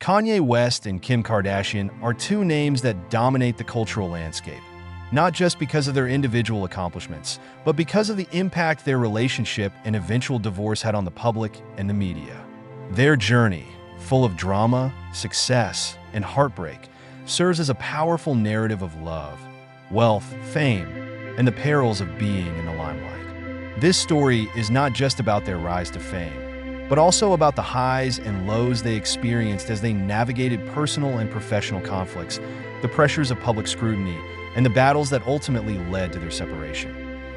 Kanye West and Kim Kardashian are two names that dominate the cultural landscape, not just because of their individual accomplishments, but because of the impact their relationship and eventual divorce had on the public and the media. Their journey, full of drama, success, and heartbreak, serves as a powerful narrative of love, wealth, fame, and the perils of being in the limelight. This story is not just about their rise to fame, but also about the highs and lows they experienced as they navigated personal and professional conflicts, the pressures of public scrutiny, and the battles that ultimately led to their separation.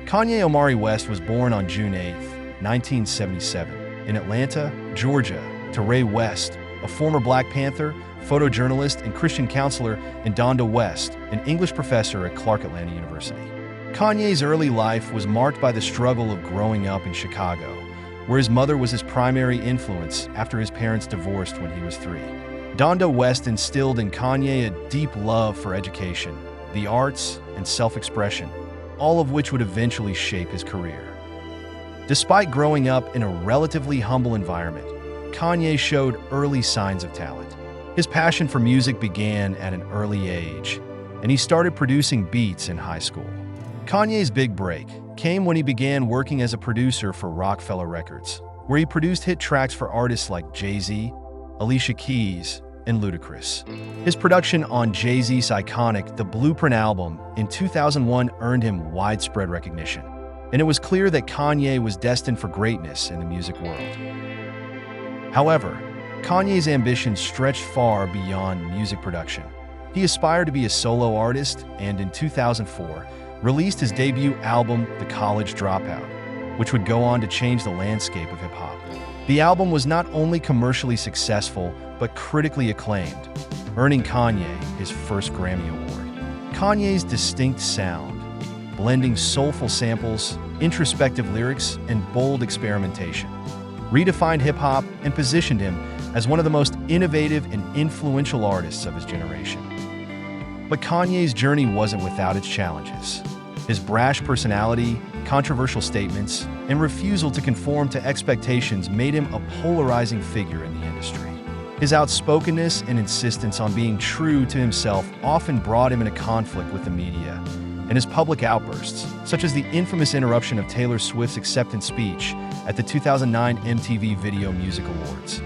Kanye Omari West was born on June 8, 1977, in Atlanta, Georgia, to Ray West, a former Black Panther, photojournalist, and Christian counselor, and Donda West, an English professor at Clark Atlanta University. Kanye's early life was marked by the struggle of growing up in Chicago, where his mother was his primary influence after his parents divorced when he was 3. Donda West instilled in Kanye a deep love for education, the arts, and self-expression, all of which would eventually shape his career. Despite growing up in a relatively humble environment, Kanye showed early signs of talent. His passion for music began at an early age, and he started producing beats in high school. Kanye's big break came when he began working as a producer for Rockefeller Records, where he produced hit tracks for artists like Jay-Z, Alicia Keys, and Ludacris. His production on Jay-Z's iconic The Blueprint album in 2001 earned him widespread recognition, and it was clear that Kanye was destined for greatness in the music world. However, Kanye's ambitions stretched far beyond music production. He aspired to be a solo artist and, in 2004, released his debut album, The College Dropout, which would go on to change the landscape of hip-hop. The album was not only commercially successful, but critically acclaimed, earning Kanye his first Grammy Award. Kanye's distinct sound, blending soulful samples, introspective lyrics, and bold experimentation, redefined hip-hop and positioned him as one of the most innovative and influential artists of his generation. But Kanye's journey wasn't without its challenges. His brash personality, controversial statements, and refusal to conform to expectations made him a polarizing figure in the industry. His outspokenness and insistence on being true to himself often brought him into conflict with the media, and his public outbursts, such as the infamous interruption of Taylor Swift's acceptance speech at the 2009 MTV Video Music Awards,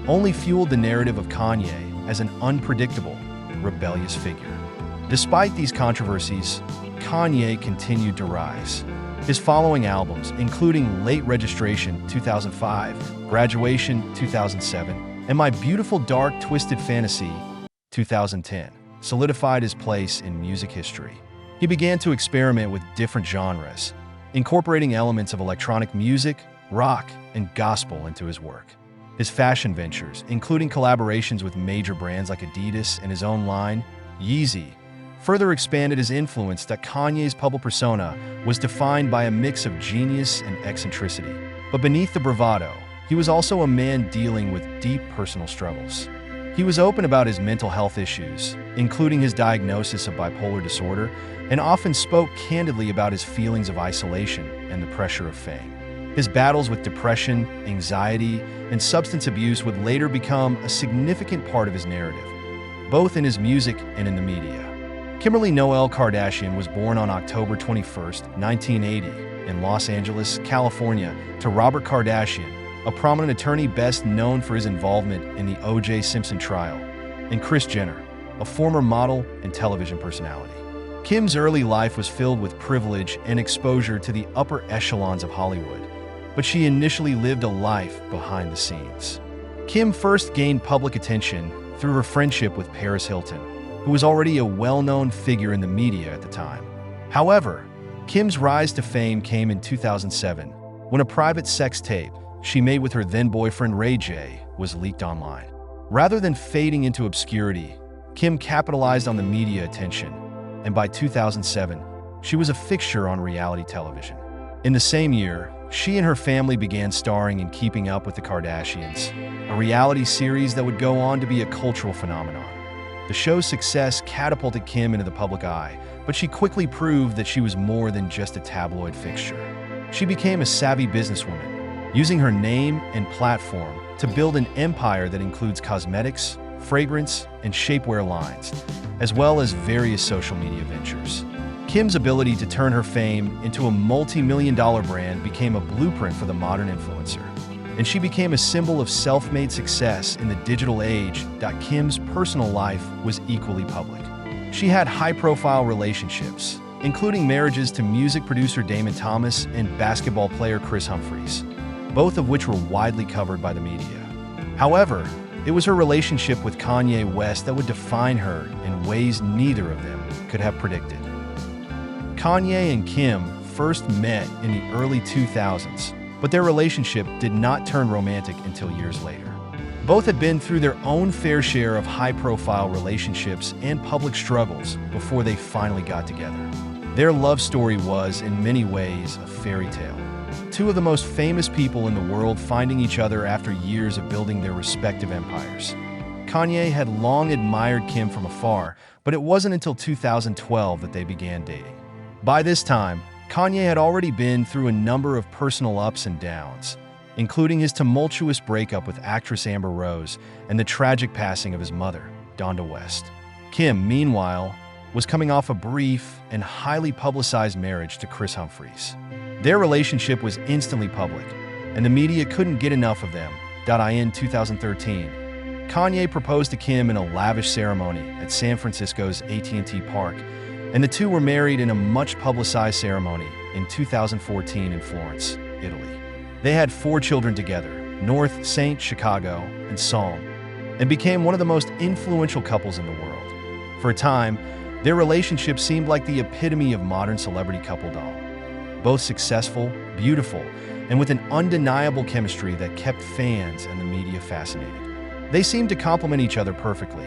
only fueled the narrative of Kanye as an unpredictable, rebellious figure. Despite these controversies, Kanye continued to rise. His following albums, including Late Registration 2005, Graduation 2007, and My Beautiful Dark Twisted Fantasy 2010, solidified his place in music history. He began to experiment with different genres, incorporating elements of electronic music, rock, and gospel into his work. His fashion ventures, including collaborations with major brands like Adidas and his own line, Yeezy, further expanded his influence that Kanye's public persona was defined by a mix of genius and eccentricity. But beneath the bravado, he was also a man dealing with deep personal struggles. He was open about his mental health issues, including his diagnosis of bipolar disorder, and often spoke candidly about his feelings of isolation and the pressure of fame. His battles with depression, anxiety, and substance abuse would later become a significant part of his narrative, both in his music and in the media. Kimberly Noel Kardashian was born on October 21, 1980, in Los Angeles, California, to Robert Kardashian, a prominent attorney best known for his involvement in the O.J. Simpson trial, and Kris Jenner, a former model and television personality. Kim's early life was filled with privilege and exposure to the upper echelons of Hollywood, but she initially lived a life behind the scenes. Kim first gained public attention through her friendship with Paris Hilton, who was already a well-known figure in the media at the time. However, Kim's rise to fame came in 2007, when a private sex tape she made with her then-boyfriend Ray J was leaked online. Rather than fading into obscurity, Kim capitalized on the media attention, and by 2007, she was a fixture on reality television. In the same year, she and her family began starring in Keeping Up with the Kardashians, a reality series that would go on to be a cultural phenomenon. The show's success catapulted Kim into the public eye, but she quickly proved that she was more than just a tabloid fixture. She became a savvy businesswoman, using her name and platform to build an empire that includes cosmetics, fragrance, and shapewear lines, as well as various social media ventures. Kim's ability to turn her fame into a multi-million-dollar brand became a blueprint for the modern influencer, and she became a symbol of self-made success in the digital age. Kim's personal life was equally public. She had high-profile relationships, including marriages to music producer Damon Thomas and basketball player Kris Humphries, both of which were widely covered by the media. However, it was her relationship with Kanye West that would define her in ways neither of them could have predicted. Kanye and Kim first met in the early 2000s, but their relationship did not turn romantic until years later. Both had been through their own fair share of high-profile relationships and public struggles before they finally got together. Their love story was, in many ways, a fairy tale. Two of the most famous people in the world finding each other after years of building their respective empires. Kanye had long admired Kim from afar, but it wasn't until 2012 that they began dating. By this time, Kanye had already been through a number of personal ups and downs, including his tumultuous breakup with actress Amber Rose and the tragic passing of his mother, Donda West. Kim, meanwhile, was coming off a brief and highly publicized marriage to Kris Humphries. Their relationship was instantly public, and the media couldn't get enough of them. In 2013, Kanye proposed to Kim in a lavish ceremony at San Francisco's AT&T Park, and the two were married in a much-publicized ceremony in 2014 in Florence, Italy. They had 4 children together, North, Saint, Chicago, and Psalm, and became one of the most influential couples in the world. For a time, their relationship seemed like the epitome of modern celebrity couple doll. Both successful, beautiful, and with an undeniable chemistry that kept fans and the media fascinated. They seemed to complement each other perfectly.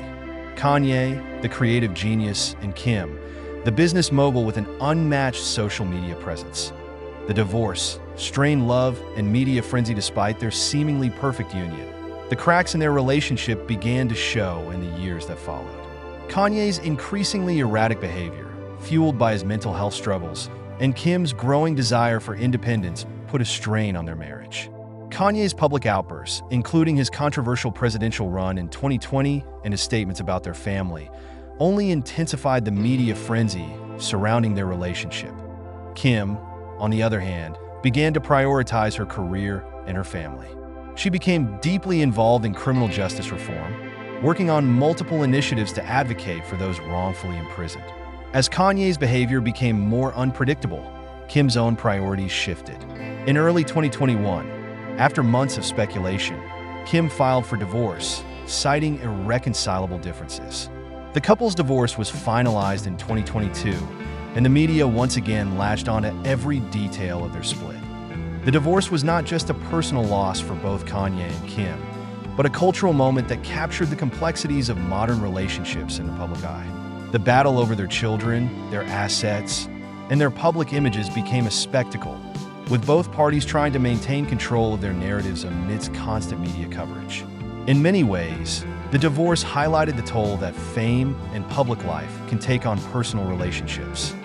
Kanye, the creative genius, and Kim, the business mogul with an unmatched social media presence. The divorce, strained love, and media frenzy despite their seemingly perfect union. The cracks in their relationship began to show in the years that followed. Kanye's increasingly erratic behavior, fueled by his mental health struggles, and Kim's growing desire for independence put a strain on their marriage. Kanye's public outbursts, including his controversial presidential run in 2020 and his statements about their family, only intensified the media frenzy surrounding their relationship. Kim, on the other hand, began to prioritize her career and her family. She became deeply involved in criminal justice reform, working on multiple initiatives to advocate for those wrongfully imprisoned. As Kanye's behavior became more unpredictable, Kim's own priorities shifted. In early 2021, after months of speculation, Kim filed for divorce, citing irreconcilable differences. The couple's divorce was finalized in 2022, and the media once again latched onto every detail of their split. The divorce was not just a personal loss for both Kanye and Kim, but a cultural moment that captured the complexities of modern relationships in the public eye. The battle over their children, their assets, and their public images became a spectacle, with both parties trying to maintain control of their narratives amidst constant media coverage. In many ways, the divorce highlighted the toll that fame and public life can take on personal relationships.